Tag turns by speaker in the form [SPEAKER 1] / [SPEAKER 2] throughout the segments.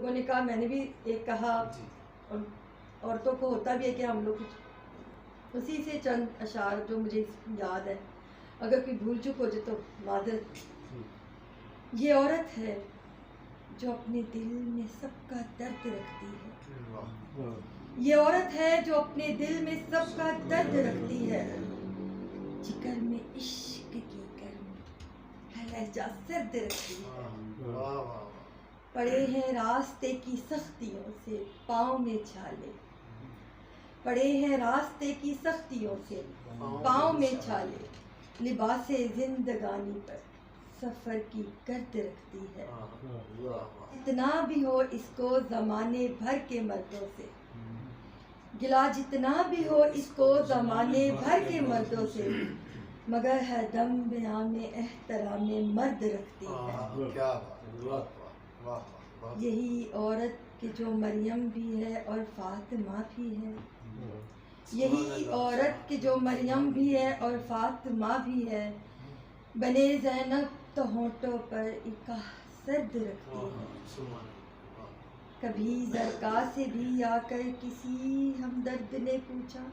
[SPEAKER 1] لوگوں نے کہا، میں نے بھی ایک کہا، اور عورتوں کو ہوتا بھی ہے کہ ہم لوگ کچھ اسی سے چند اشعار جو مجھے یاد ہے، اگر کوئی بھول چک ہو جائے تو معذرت۔ یہ عورت ہے جو اپنے دل میں سب کا درد رکھتی ہے، یہ عورت ہے جو اپنے دل میں سب کا درد رکھتی ہے، جگر میں عشق کی گرم ہے لہجہ سرد رکھتی ہے، پڑے ہیں راستے کی سختیوں سے پاؤں میں چھالے، پڑے ہیں راستے کی سختیوں سے پاؤں میں چھالے، لباس زندگانی پر سفر کی گرد رکھتی ہے، اتنا بھی ہو اس کو زمانے بھر کے مردوں سے، گلا جتنا بھی ہو اس کو زمانے بھر کے مردوں سے، مگر ہے دم بیاں میں احترام مرد رکھتی ہے۔ یہی عورت کہ جو مریم بھی ہے اور فاطمہ بھی ہے، یہی عورت کہ جو مریم بھی ہے اور فاطمہ بھی ہے، بنے زینب تو ہونٹوں پر ایک سرد رکھتی ہے، کبھی زرکا سے بھی آ کر کسی ہمدرد نے پوچھا،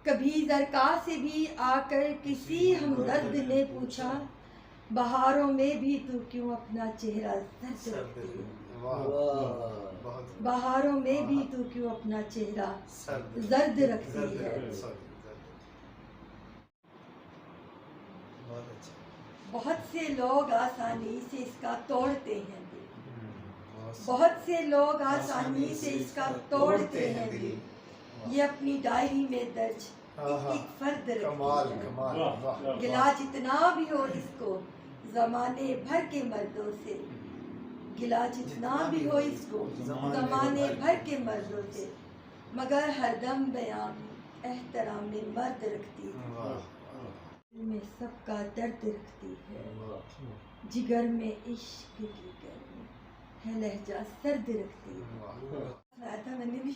[SPEAKER 1] کبھی زرکا سے بھی آ کر کسی ہمدرد نے پوچھا، بہاروں میں بھی تو کیوں اپنا چہرہ زرد رکھتی ہے، بہاروں میں بھی تو کیوں اپنا چہرہ زرد رکھتی ہے۔ بہت سے لوگ آسانی سے اس کا توڑتے ہیں دل، بہت سے لوگ آسانی سے اس کا توڑتے ہیں دل، یہ اپنی ڈائری میں درج ایک ایک فرد رکھتی ہے، گلا جتنا بھی ہو اس کو زمانے بھر کے مردوں سے، گلا جتنا بھی ہو اس کو زمانے بھر کے مردوں سے، مگر ہر دم بیاں میں احترام مرد رکھتی ہے، دل میں سب کا درد رکھتی ہے، جگر میں عشق کی گرمی ہے لہجہ سرد رکھتی ہے۔ میں نے بھی